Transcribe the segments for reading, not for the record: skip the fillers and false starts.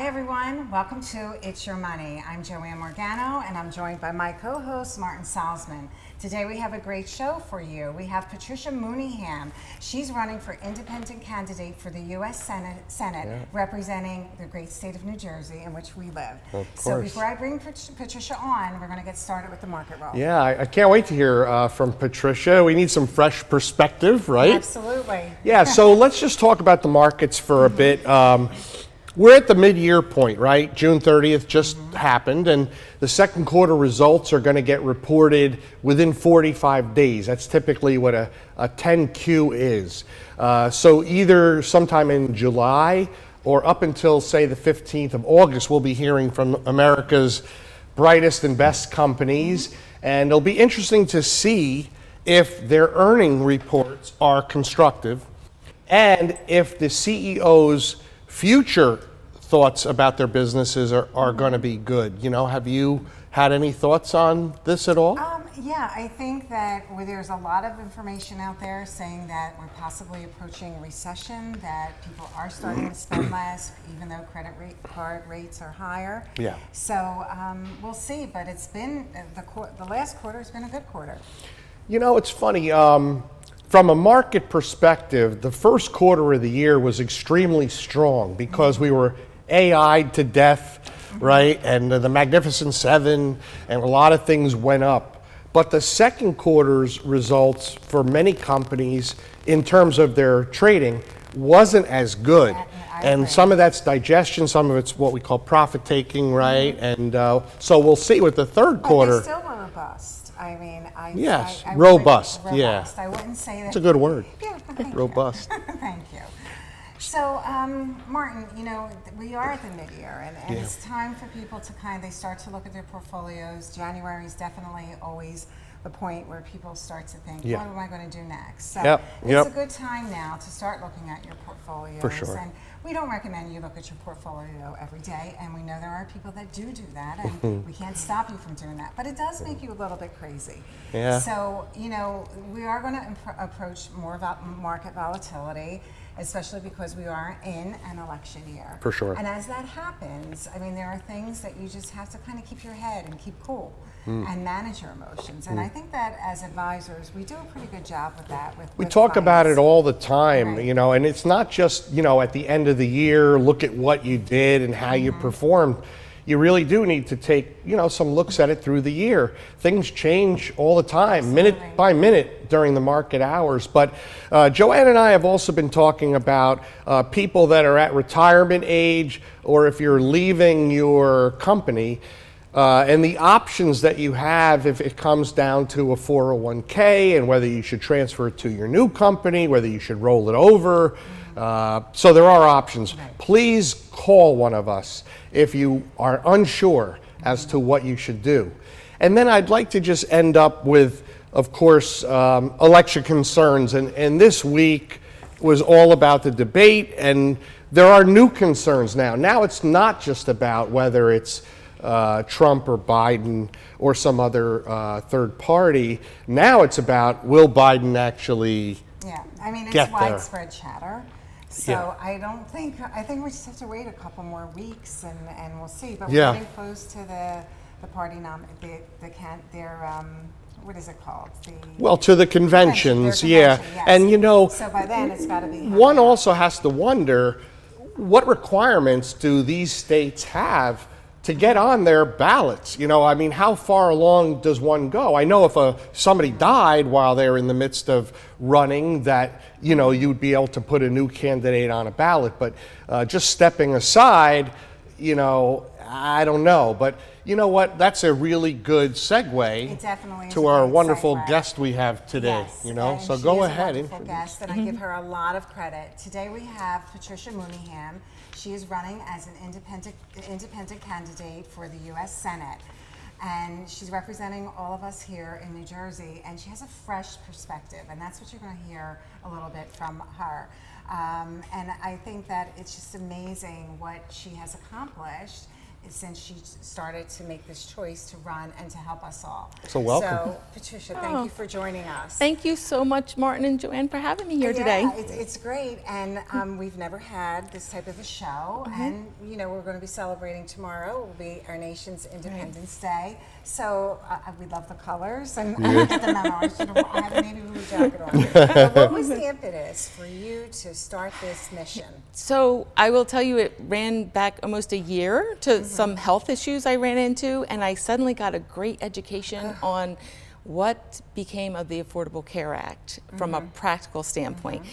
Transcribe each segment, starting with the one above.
Hi everyone, welcome to It's Your Money. I'm Joanne Morgano and I'm joined by my co-host Martin Salzman. Today we have a great show for you. We have Patricia Mooneyham. She's running for independent candidate for the U.S. Senate representing the great state of New Jersey in which we live. Of course. So before I bring Patricia on, we're going to get started with the market roll. Yeah, I can't wait to hear from Patricia. We need some fresh perspective, right? Absolutely. Yeah, so let's just talk about the markets for a bit. We're at the mid-year point, right? June 30th just happened, and the second quarter results are going to get reported within 45 days. That's typically what a 10Q is. So either sometime in July or up until, say, the 15th of August, we'll be hearing from America's brightest and best companies, and it'll be interesting to see if their earning reports are constructive and if the CEO's future thoughts about their businesses are going to be good. You know, have you had any thoughts on this at all? Yeah, I think that there's a lot of information out there saying that we're possibly approaching a recession, that people are starting to spend less, even though card rates are higher. Yeah. So we'll see, but it's been, the last quarter has been a good quarter. You know, it's funny. From a market perspective, the first quarter of the year was extremely strong because we were AI'd to death, right? And the Magnificent Seven and a lot of things went up. But the second quarter's results for many companies in terms of their trading wasn't as good. And some of that's digestion, some of it's what we call profit taking, right? And so we'll see with the third quarter. But they still were robust. I mean, yes, I robust. Really, yeah. I wouldn't say that. It's a good word. Yeah, thank robust. You. Thank you. So, Martin, you know, we are at the mid-year, and it's time for people to they start to look at their portfolios. January is definitely always the point where people start to think, what am I going to do next? So it's a good time now to start looking at your portfolios. For sure. And we don't recommend you look at your portfolio every day, and we know there are people that do that, and we can't stop you from doing that. But it does make you a little bit crazy. Yeah. So, you know, we are going to approach more about market volatility, especially because we are in an election year. For sure. And as that happens, I mean, there are things that you just have to kind of keep your head and keep cool and manage your emotions. And I think that as advisors, we do a pretty good job with that. We talk about it all the time, right. You know, and it's not just, you know, at the end of the year, look at what you did and how you performed. You really do need to take, you know, some looks at it through the year. Things change all the time, minute by minute during the market hours. But Joanne and I have also been talking about people that are at retirement age, or if you're leaving your company, and the options that you have if it comes down to a 401k and whether you should transfer it to your new company, whether you should roll it over. So there are options. Right. Please call one of us if you are unsure as to what you should do. And then I'd like to just end up with, of course, election concerns. And this week was all about the debate, and there are new concerns now. Now it's not just about whether it's Trump or Biden or some other third party. Now it's about, will Biden actually I mean, it's get widespread chatter. So Yeah. I think we just have to wait a couple more weeks and we'll see. But Yeah. we're getting close to the party what is it called? Well, to the conventions, their convention, yes. And you know, So by then it's got to be. one also has to wonder, what requirements do these states have to get on their ballots? You know, I mean, how far along does one go? I know if somebody died while they're in the midst of running, that, you know, you'd be able to put a new candidate on a ballot, but just stepping aside, you know, I don't know. But you know what? That's a really good segue It definitely is to a our great wonderful segue. guest we have today. Yes, You know, and so she go is ahead. A wonderful guest, and I give her a lot of credit. Today we have Patricia Mooneyham. She is running as an independent candidate for the U.S. Senate, and she's representing all of us here in New Jersey. And she has a fresh perspective, and that's what you're going to hear a little bit from her. And I think that it's just amazing what she has accomplished. since she started to make this choice to run and to help us all. So welcome. So, Patricia, thank you for joining us. Thank you so much, Martin and Joanne, for having me here today. It's great, and we've never had this type of a show, and you know we're going to be celebrating tomorrow. It will be our nation's Independence Day, so we love the colors, and I didn't get the memo. I have a navy blue jacket on. But what was the impetus for you to start this mission? So I will tell you, it ran back almost a year to some health issues I ran into, and I suddenly got a great education on what became of the Affordable Care Act from a practical standpoint.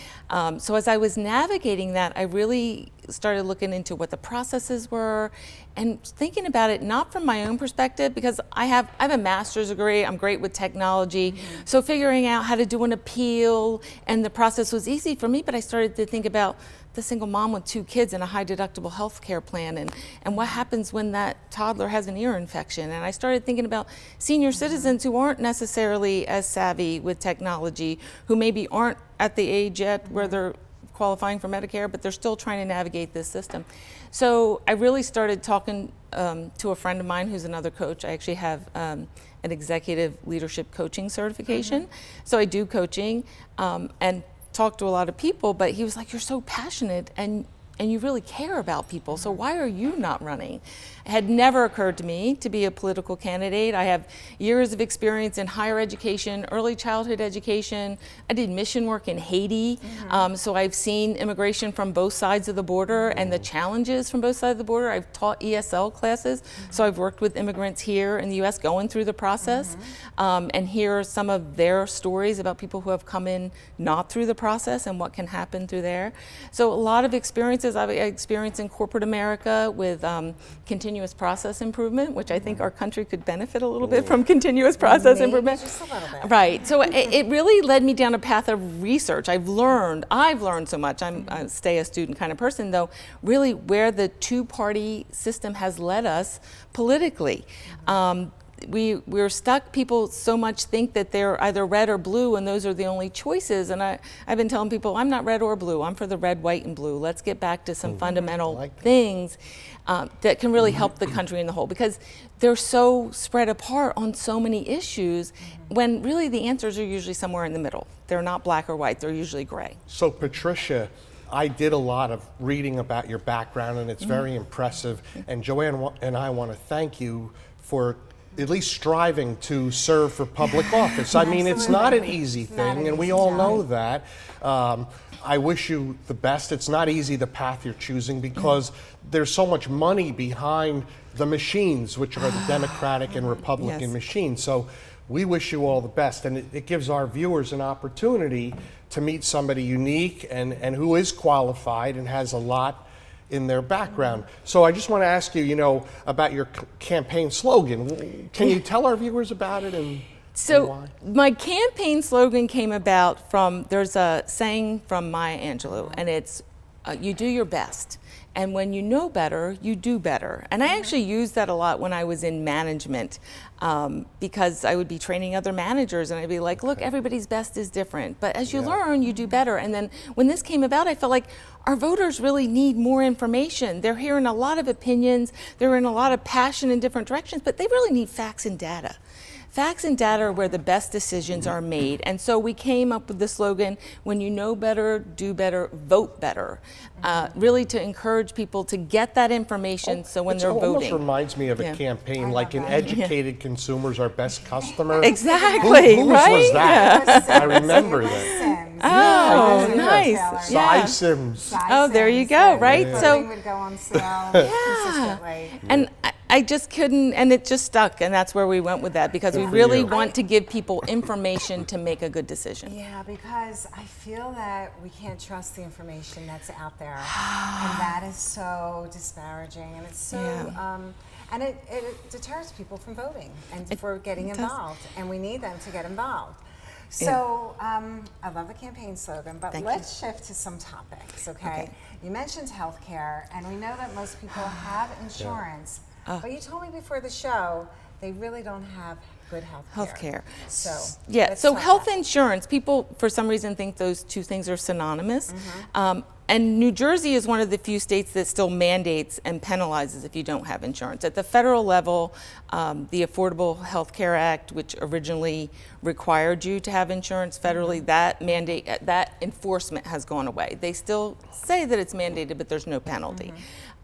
So as I was navigating that, I really started looking into what the processes were and thinking about it not from my own perspective, because I have a master's degree, I'm great with technology, so figuring out how to do an appeal and the process was easy for me, but I started to think about the single mom with 2 kids and a high deductible health care plan, and what happens when that toddler has an ear infection. And I started thinking about senior citizens who aren't necessarily as savvy with technology, who maybe aren't at the age yet where they're qualifying for Medicare, but they're still trying to navigate this system. So I really started talking to a friend of mine who's another coach. I actually have an executive leadership coaching certification. So I do coaching and talk to a lot of people, but he was like, you're so passionate and you really care about people, so why are you not running? It had never occurred to me to be a political candidate. I have years of experience in higher education, early childhood education. I did mission work in Haiti, so I've seen immigration from both sides of the border and the challenges from both sides of the border. I've taught ESL classes, so I've worked with immigrants here in the US going through the process, and hear some of their stories about people who have come in not through the process and what can happen through there. So a lot of experiences I've experienced in corporate America with continuous process improvement, which I think our country could benefit a little bit from continuous process improvement. Just a little bit. Right. So it really led me down a path of research. I've learned so much. I'm a stay a student kind of person, though, really where the two-party system has led us politically. We're stuck. People so much think that they're either red or blue, and those are the only choices. And I've been telling people, I'm not red or blue. I'm for the red, white, and blue. Let's get back to some fundamental things that can really help the country in the whole, because they're so spread apart on so many issues, when really the answers are usually somewhere in the middle. They're not black or white. They're usually gray. So Patricia, I did a lot of reading about your background, and it's very impressive. And Joanne and I want to thank you for at least striving to serve for public office. I mean, it's not an easy thing, and we all know that. I wish you the best. It's not easy, the path you're choosing, because there's so much money behind the machines, which are the Democratic and Republican machines. So we wish you all the best, and it gives our viewers an opportunity to meet somebody unique and who is qualified and has a lot in their background. So I just want to ask you, about your campaign slogan. Can you tell our viewers about it and why? My campaign slogan came about from, there's a saying from Maya Angelou, and it's, you do your best. And when you know better, you do better. And I actually used that a lot when I was in management, because I would be training other managers and I'd be like, look, everybody's best is different. But as you learn, you do better. And then when this came about, I felt like our voters really need more information. They're hearing a lot of opinions, they're in a lot of passion in different directions, but they really need facts and data. Facts and data are where the best decisions are made. And so we came up with the slogan, when you know better, do better, vote better. Really to encourage people to get that information so when they're voting. It almost reminds me of a campaign, like an educated consumer's our best customer. Exactly, Whose right? was that? Yeah. I remember that. Oh, nice. Cy Sims. Oh, there you go, right? Clothing So would go on sale consistently. And I just couldn't, and it just stuck, and that's where we went with that, because we really want to give people information to make a good decision. Yeah, because I feel that we can't trust the information that's out there, and that is so disparaging, and it's so, and it deters people from voting and for getting involved, and we need them to get involved. So I love the campaign slogan, but let's shift to some topics, okay? You mentioned healthcare, and we know that most people have insurance, but you told me before the show they really don't have good health Healthcare. So Yeah, let's so talk health about insurance, people for some reason think those two things are synonymous. And New Jersey is one of the few states that still mandates and penalizes if you don't have insurance. At the federal level, the Affordable Health Care Act, which originally required you to have insurance federally, that mandate, that enforcement has gone away. They still say that it's mandated, but there's no penalty.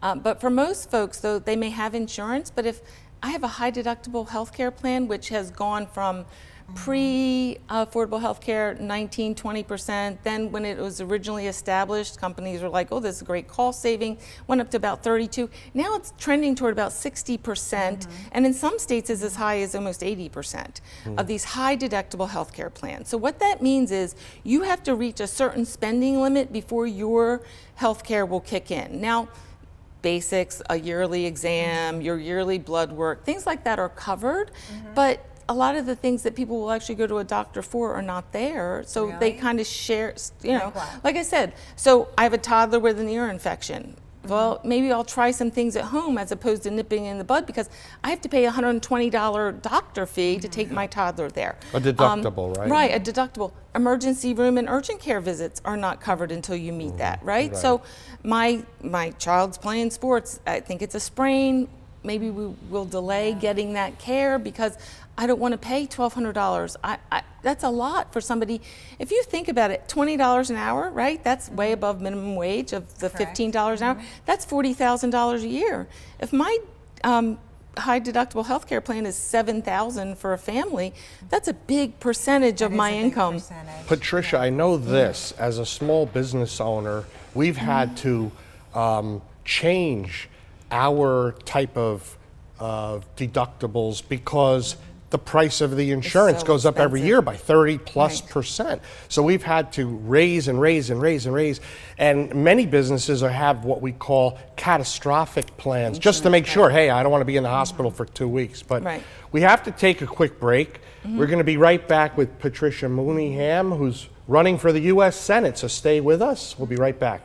But for most folks, though, they may have insurance, but if I have a high deductible health care plan, which has gone from pre-affordable health care 19-20%. Then when it was originally established, companies were like, oh, this is a great cost saving, went up to about 32. Now it's trending toward about 60%, and in some states is as high as almost 80% of these high deductible health care plans. So what that means is you have to reach a certain spending limit before your health care will kick in. Now, basics, a yearly exam, your yearly blood work, things like that are covered, but a lot of the things that people will actually go to a doctor for are not there. So they kind of share, you know, like I said, so I have a toddler with an ear infection. Well, maybe I'll try some things at home as opposed to nipping in the bud because I have to pay a $120 doctor fee to take my toddler there. A deductible, right? Right, a deductible. Emergency room and urgent care visits are not covered until you meet that, right? So my child's playing sports, I think it's a sprain, maybe we will delay getting that care because I don't want to pay $1,200. That's a lot for somebody. If you think about it, $20 an hour, right? That's way above minimum wage of the $15 an hour. That's $40,000 a year. If my high deductible health care plan is $7,000 for a family, that's a big percentage of my income. Patricia, I know this, as a small business owner, we've had to change our type of deductibles because the price of the insurance so goes up every expensive. year by 30+%. So we've had to raise and raise and raise and raise. And many businesses have what we call catastrophic plans, just to make sure, hey, I don't want to be in the hospital for 2 weeks. But we have to take a quick break. We're going to be right back with Patricia Mooneyham, who's running for the U.S. Senate. So stay with us. We'll be right back.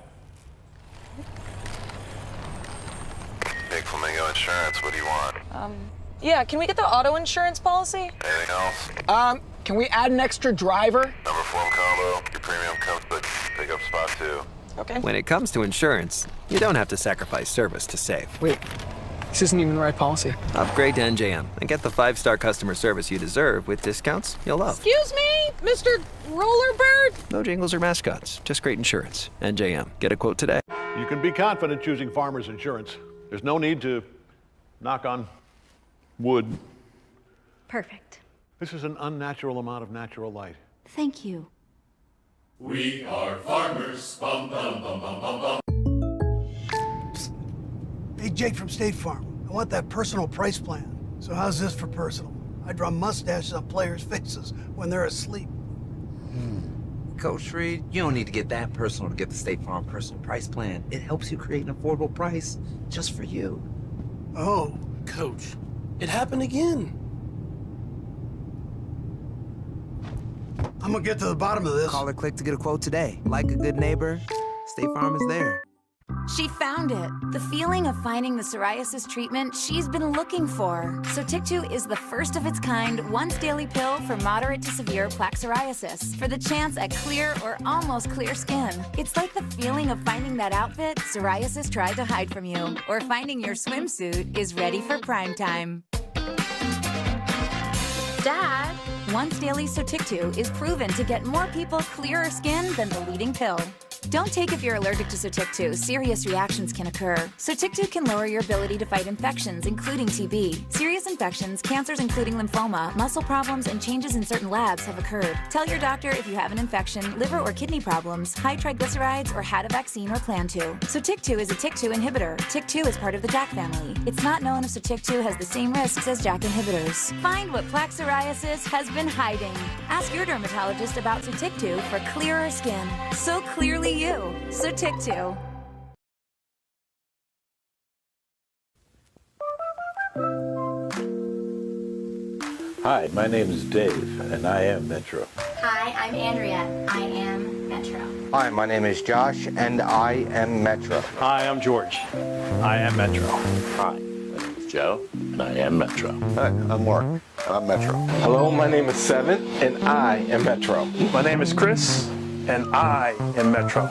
Big Flamingo Insurance, what do you want? Yeah, can we get the auto insurance policy? Anything else? Can we add an extra driver? Number form combo, your premium comes with pickup spot too. Okay. When it comes to insurance, you don't have to sacrifice service to save. Wait, this isn't even the right policy. Upgrade to NJM and get the 5-star customer service you deserve with discounts you'll love. Excuse me, Mr. Rollerbird? No jingles or mascots, just great insurance. NJM. Get a quote today. You can be confident choosing Farmers Insurance. There's no need to knock on wood. Perfect. This is an unnatural amount of natural light. Thank you. We are farmers. Bum, bum, bum, bum, bum, bum. Hey, Jake from State Farm. I want that personal price plan. So how's this for personal? I draw mustaches on players' faces when they're asleep. Coach Reed, you don't need to get that personal to get the State Farm personal price plan. It helps you create an affordable price just for you. Oh. Coach, it happened again. I'm gonna get to the bottom of this. Call or click to get a quote today. Like a good neighbor, State Farm is there. She found it. The feeling of finding the psoriasis treatment she's been looking for. Sotyktu is the first of its kind once daily pill for moderate to severe plaque psoriasis for the chance at clear or almost clear skin. It's like the feeling of finding that outfit psoriasis tried to hide from you, or finding your swimsuit is ready for prime time. Dad, once daily Sotyktu is proven to get more people clearer skin than the leading pill. Don't take if you're allergic to Sotyktu. Serious reactions can occur. Sotyktu can lower your ability to fight infections, including TB. Serious infections, cancers including lymphoma, muscle problems, and changes in certain labs have occurred. Tell your doctor if you have an infection, liver or kidney problems, high triglycerides, or had a vaccine or plan to. Sotyktu is a TYK2 inhibitor. TYK2 is part of the JAK family. It's not known if Sotyktu has the same risks as JAK inhibitors. Find what plaque psoriasis has been hiding. Ask your dermatologist about Sotyktu for clearer skin. So clearly you. Sotyktu. Hi, my name is Dave, and I am Metro. Hi, I'm Andrea. I am Metro. Hi, my name is Josh, and I am Metro. Hi, I'm George. I am Metro. Hi, my name is Joe, and I am Metro. Hi, I'm Mark, and I'm Metro. Hello, my name is Seven, and I am Metro. My name is Chris, and I am Metro.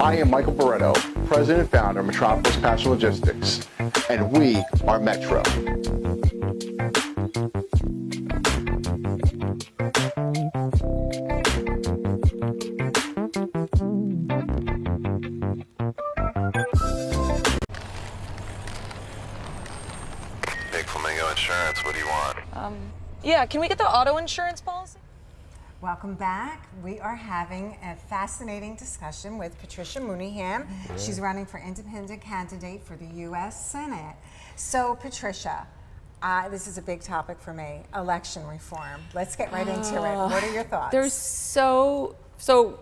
I am Michael Barretto, President and Founder of Metropolis Passenger Logistics, and we are Metro. Big Flamingo Insurance, what do you want? Yeah, can we get the auto insurance policy? Welcome back. We are having a fascinating discussion with Patricia Mooneyham. She's running for independent candidate for the U.S. Senate. So, Patricia, this is a big topic for me, election reform. Let's get right into it. What are your thoughts?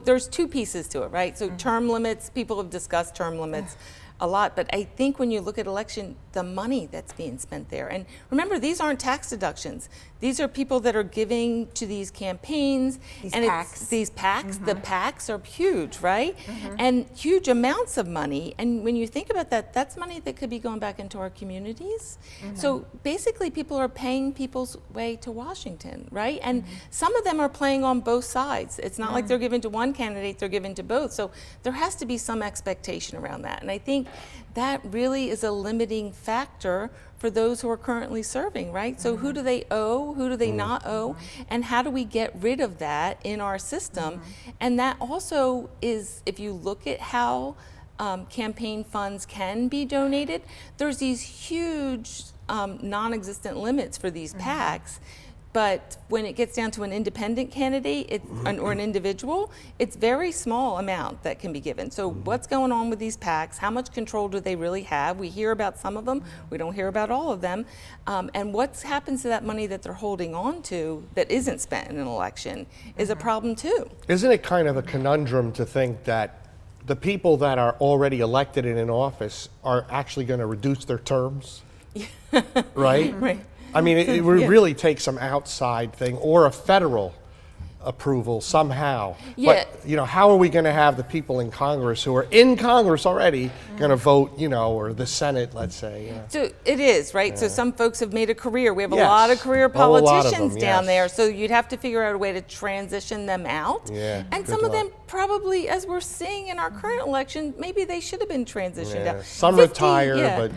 There's two pieces to it, right? So term limits, people have discussed term limits a lot, but I think when you look at election, the money that's being spent there, and remember, these aren't tax deductions. These are people that are giving to these campaigns. These and PACs. These PACs, the PACs are huge, right? And huge amounts of money. And when you think about that, that's money that could be going back into our communities. So basically, people are paying people's way to Washington, right? And some of them are playing on both sides. It's not like they're giving to one candidate, they're giving to both. So there has to be some expectation around that. And I think that really is a limiting factor for those who are currently serving, right? So who do they owe, who do they not owe, and how do we get rid of that in our system? And that also is, if you look at how campaign funds can be donated, there's these huge non-existent limits for these PACs. But when it gets down to an independent candidate or an individual, it's very small amount that can be given. So what's going on with these PACs? How much control do they really have? We hear about some of them. We don't hear about all of them. And what happens to that money that they're holding on to that isn't spent in an election is a problem too. Isn't it kind of a conundrum to think that the people that are already elected and in office are actually going to reduce their terms? Right? Right. I mean, it would really take some outside thing or a federal approval somehow. Yeah. But, how are we going to have the people in Congress who are in Congress already going to vote, or the Senate, let's say? So it is, right? Yeah. So some folks have made a career. We have a Yes. lot of career Oh, a lot of politicians them, down yes. there. So you'd have to figure out a way to transition them out. Yeah, And good some of luck. them probably, as we're seeing in our current election, maybe they should have been transitioned Yeah. out. Some 50, retire, yeah. but,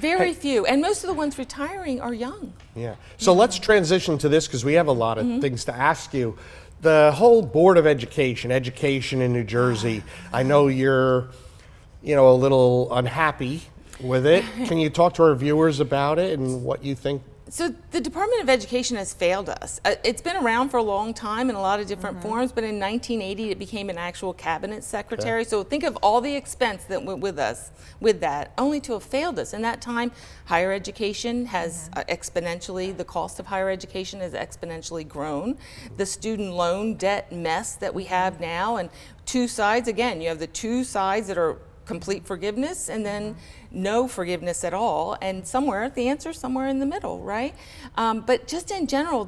Very Hey. few. And most of the ones retiring are young. Yeah. So let's transition to this because we have a lot of things to ask you. The whole Board of Education in New Jersey, I know you're, a little unhappy with it. Can you talk to our viewers about it and what you think? So the Department of Education has failed us. It's been around for a long time in a lot of different forms, but in 1980 it became an actual cabinet secretary. Okay. So think of all the expense that went with that, only to have failed us. In that time, higher education has exponentially, the cost of higher education has exponentially grown. The student loan debt mess that we have now, and two sides, again, you have the two sides that are complete forgiveness and then no forgiveness at all, and the answer is somewhere in the middle, right? But just in general,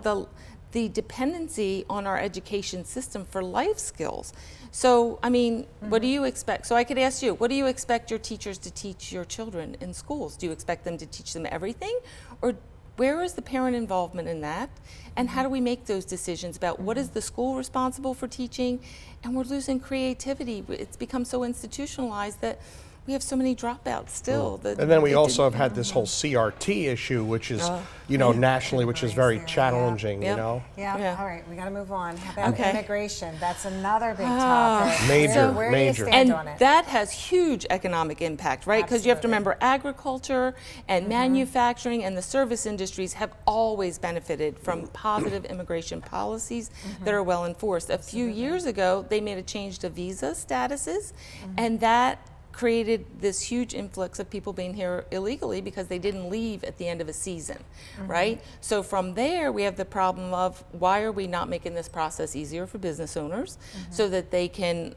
the dependency on our education system for life skills. So, I mean, what do you expect? So I could ask you, what do you expect your teachers to teach your children in schools? Do you expect them to teach them everything? Or where is the parent involvement in that? And how do we make those decisions about what is the school responsible for teaching? And we're losing creativity. It's become so institutionalized that we have so many dropouts still. And then we also have had this whole CRT issue, which is, nationally, which is very challenging, Yeah, all right, we got to move on. How about immigration? That's another big topic. Major, Where do you major. stand And on it? that has huge economic impact, right? Because you have to remember agriculture and manufacturing and the service industries have always benefited from positive immigration policies that are well enforced. A few years ago, they made a change to visa statuses, and that created this huge influx of people being here illegally because they didn't leave at the end of a season, right? So from there, we have the problem of why are we not making this process easier for business owners so that they can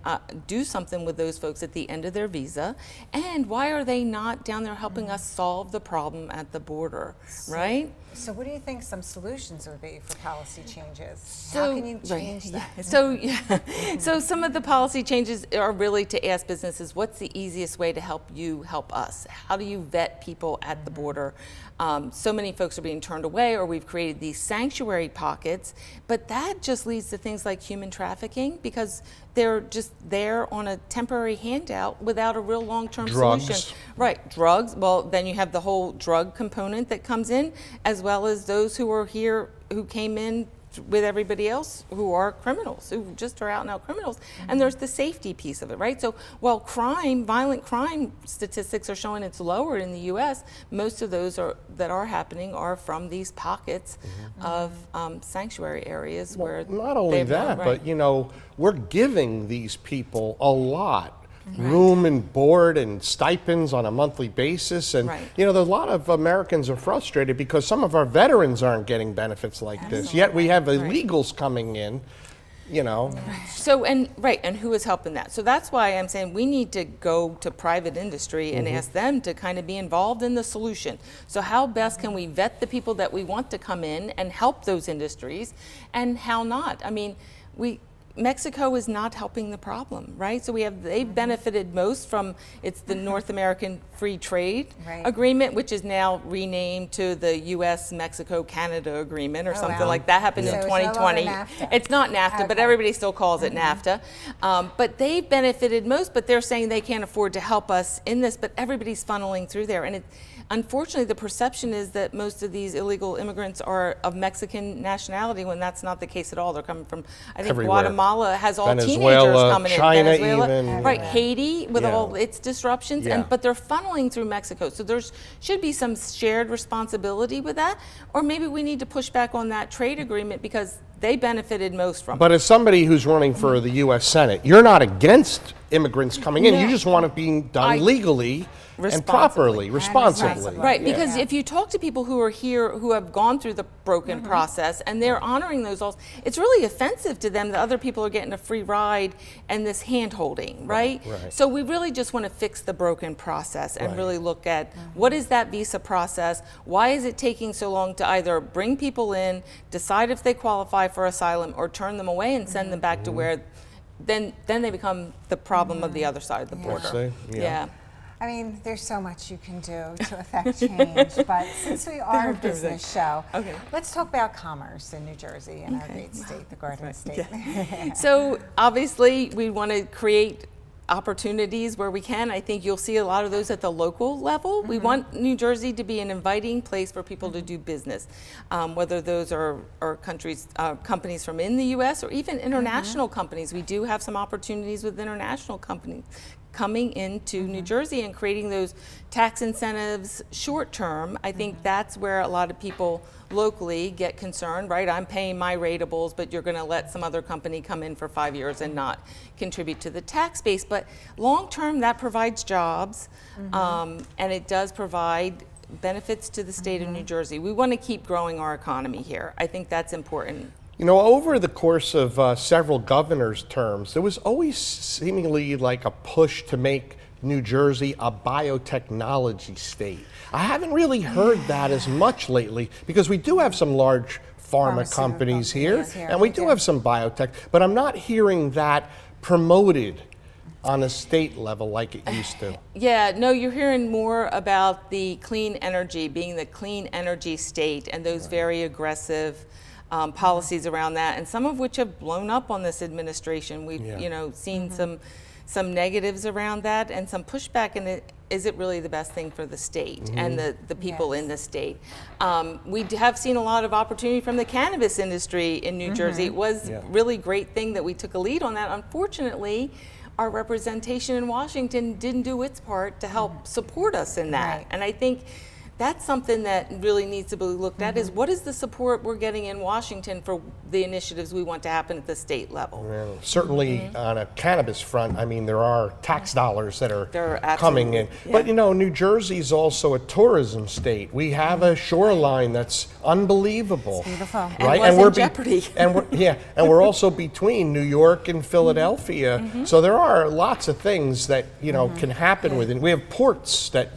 do something with those folks at the end of their visa? And why are they not down there helping us solve the problem at the border, right? So what do you think some solutions would be for policy changes? So, How can you change that? So some of the policy changes are really to ask businesses, what's the easiest way to help you help us? How do you vet people at the border? So many folks are being turned away, or we've created these sanctuary pockets, but that just leads to things like human trafficking, because they're just there on a temporary handout without a real long-term solution. Right, drugs. Well, then you have the whole drug component that comes in, as well as those who are here, who came in with everybody else who are criminals, who just are out and out criminals. And there's the safety piece of it, right? So while violent crime statistics are showing it's lower in the US, most of those that are happening are from these pockets of sanctuary areas where not only that, right. but we're giving these people a lot. Room and board and stipends on a monthly basis, and there's a lot of Americans are frustrated because some of our veterans aren't getting benefits like this. Yet we have illegals coming in. So and who is helping that? So that's why I'm saying we need to go to private industry and ask them to kind of be involved in the solution. So how best can we vet the people that we want to come in and help those industries, and how not? I mean, Mexico is not helping the problem, right? So they've benefited most from, it's the North American Free Trade Agreement, which is now renamed to the US-Mexico-Canada Agreement or something like that. Happened in 2020. It's not NAFTA, but everybody still calls it NAFTA. But they've benefited most, but they're saying they can't afford to help us in this, but everybody's funneling through there. And unfortunately, the perception is that most of these illegal immigrants are of Mexican nationality, when that's not the case at all. They're coming from, I think, Guatemala has all teenagers coming China, in. Venezuela, even. right? Haiti with all its disruptions, but they're funneling through Mexico. So there should be some shared responsibility with that, or maybe we need to push back on that trade agreement because they benefited most from it. But as somebody who's running for the U.S. Senate, you're not against immigrants coming in. You just want it being done legally and properly, responsibly. Right, because if you talk to people who are here who have gone through the broken process and they're honoring those laws, it's really offensive to them that other people are getting a free ride and this hand-holding, right? So we really just want to fix the broken process and really look at what is that visa process? Why is it taking so long to either bring people in, decide if they qualify for asylum, or turn them away and send them back to where then they become the problem of the other side of the border. I mean, there's so much you can do to affect change, but since we are a business show, let's talk about commerce in New Jersey and our great state, the Garden State. So obviously, we want to create opportunities where we can. I think you'll see a lot of those at the local level. We want New Jersey to be an inviting place for people to do business, whether those are companies from in the U.S. or even international companies. We do have some opportunities with international companies coming into New Jersey and creating those tax incentives short term. I think that's where a lot of people locally get concerned, right? I'm paying my ratables, but you're going to let some other company come in for 5 years and not contribute to the tax base. But long term, that provides jobs, and it does provide benefits to the state of New Jersey. We want to keep growing our economy here. I think that's important. Over the course of several governors' terms, there was always seemingly like a push to make New Jersey a biotechnology state. I haven't really heard that as much lately, because we do have some large pharma companies here, and we do have some biotech, but I'm not hearing that promoted on a state level like it used to. Yeah, no, you're hearing more about the clean energy, being the clean energy state, and those very aggressive policies around that, and some of which have blown up on this administration. We've seen some negatives around that and some pushback, and is it really the best thing for the state and the people in the state? We have seen a lot of opportunity from the cannabis industry in New Jersey. It was a really great thing that we took a lead on that. Unfortunately, our representation in Washington didn't do its part to help support us in that. And I think that's something that really needs to be looked at, is what is the support we're getting in Washington for the initiatives we want to happen at the state level? Well, certainly on a cannabis front, I mean, there are tax dollars that are coming in. But New Jersey's also a tourism state. We have a shoreline that's unbelievable. It's beautiful. Right? And we're in jeopardy. And we're also between New York and Philadelphia. So there are lots of things that, can happen within. We have ports that,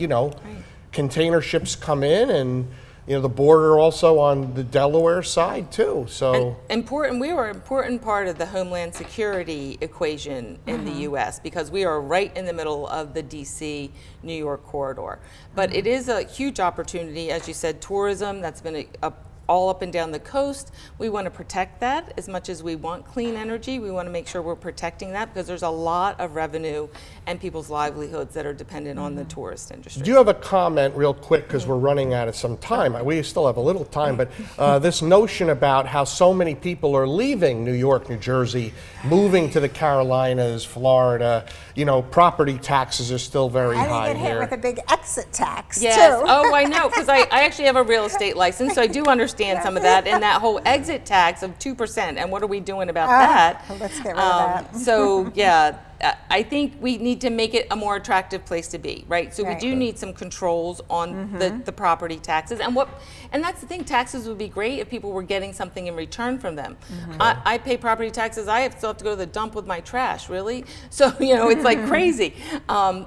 container ships come in, and you know, the border also on the Delaware side too. So we are an important part of the Homeland Security equation in the U.S. because we are right in the middle of the D.C. New York corridor. But it is a huge opportunity, as you said, tourism. That's been all up and down the coast. We want to protect that as much as we want clean energy. We want to make sure we're protecting that because there's a lot of revenue and people's livelihoods that are dependent on the tourist industry. do you have a comment real quick, because we're running out of some time? We still have a little time, but this notion about how so many people are leaving New York, New Jersey, moving to the Carolinas, Florida, you know, property taxes are still very high And they get hit here. with a big exit tax, Yes. too. Oh, I know, because I actually have a real estate license, so I do understand some of that. And that whole exit tax of 2%, and what are we doing about that? Let's get rid of that. So, yeah, I think we need to make it a more attractive place to be, right? So we do need some controls on the property taxes. And that's the thing, taxes would be great if people were getting something in return from them. I pay property taxes, still have to go to the dump with my trash, really? So, you know, it's like crazy.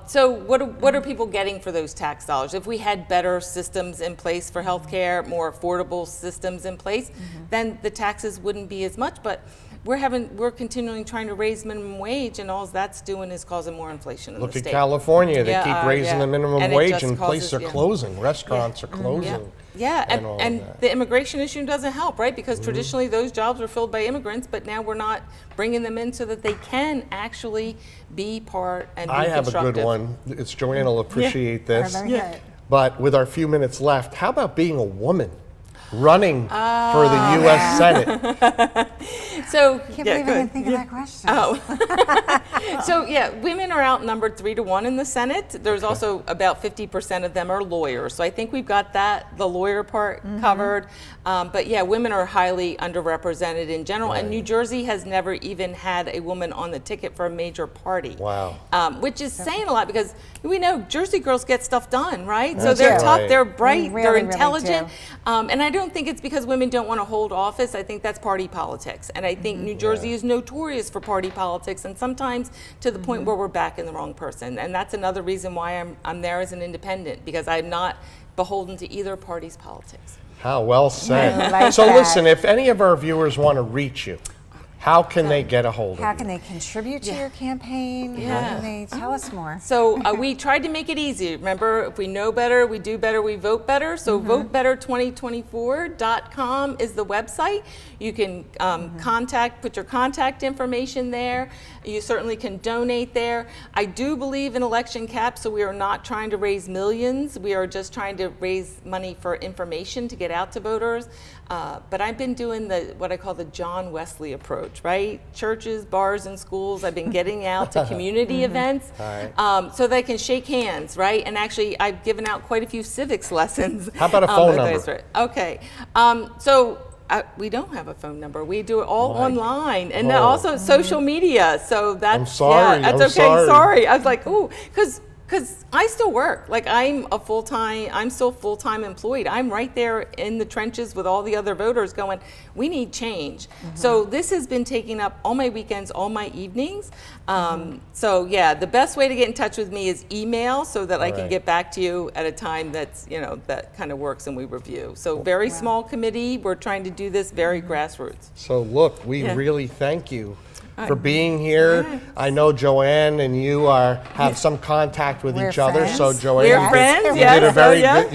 So what are people getting for those tax dollars? If we had better systems in place for healthcare, more affordable systems in place, then the taxes wouldn't be as much. But we're continually trying to raise minimum wage, and all that's doing is causing more inflation in the state. Look at California, they keep raising the minimum And it wage just and places causes- are closing, restaurants are closing. Yeah, and that. the immigration issue doesn't help, right? Because traditionally those jobs were filled by immigrants, but now we're not bringing them in so that they can actually be part and be I have a constructive. good one. It's Joanne will appreciate this. Very good. But with our few minutes left, how about being a woman running for the U.S. Senate? So Can't believe I didn't think of that question. So yeah, women are outnumbered 3-1 in the Senate. There's also about 50% of them are lawyers. So I think we've got the lawyer part covered. But yeah, women are highly underrepresented in general. And New Jersey has never even had a woman on the ticket for a major party. Wow. Which is saying a lot because we know Jersey girls get stuff done, right? So That's they're right. tough, they're bright, Really, they're really intelligent. do. And I don't think it's because women don't want to hold office. I think that's party politics. And I think New Jersey is notorious for party politics, and sometimes to the point where we're backing the wrong person. And that's another reason why I'm there as an independent, because I'm not beholden to either party's politics. How well said. I like So that. listen, if any of our viewers want to reach you, how can they get a hold of How you? can they contribute to your campaign? How can they tell us more? So we tried to make it easy. Remember, if we know better, we do better, we vote better. So votebetter2024.com is the website. You can put your contact information there. You certainly can donate there. I do believe in election caps, so we are not trying to raise millions. We are just trying to raise money for information to get out to voters. But I've been doing what I call the John Wesley approach, right? Churches, bars, and schools. I've been getting out to community events so they can shake hands, right? And actually, I've given out quite a few civics lessons. How about a phone number? Okay. We don't have a phone number. We do it all online, and then also social media. So that's I'm sorry. Yeah, that's I'm okay. sorry. I was like, ooh, because I still work. Like I'm still full-time employed. I'm right there in the trenches with all the other voters going, we need change. So this has been taking up all my weekends, all my evenings. So yeah, the best way to get in touch with me is email so that I can get back to you at a time that's, that kind of works and we review. So very small committee. We're trying to do this very grassroots. So look, we really thank you for being here. I know Joanne and you have some contact with each other. So Joanne, we're friends. you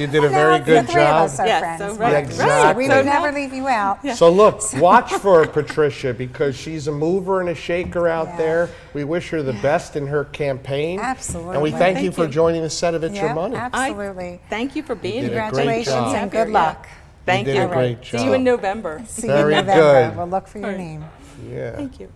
did a very good job. Yes, so right. Exactly. We would never leave you out. So look, watch for Patricia because she's a mover and a shaker out there. We wish her the best in her campaign. Absolutely. And we thank you for joining the set of It's Your Money. Absolutely. Thank you for being here. Congratulations and good luck. Thank you. You did a great job. See you in November. See you in November. We'll look for your name. Yeah. Thank you.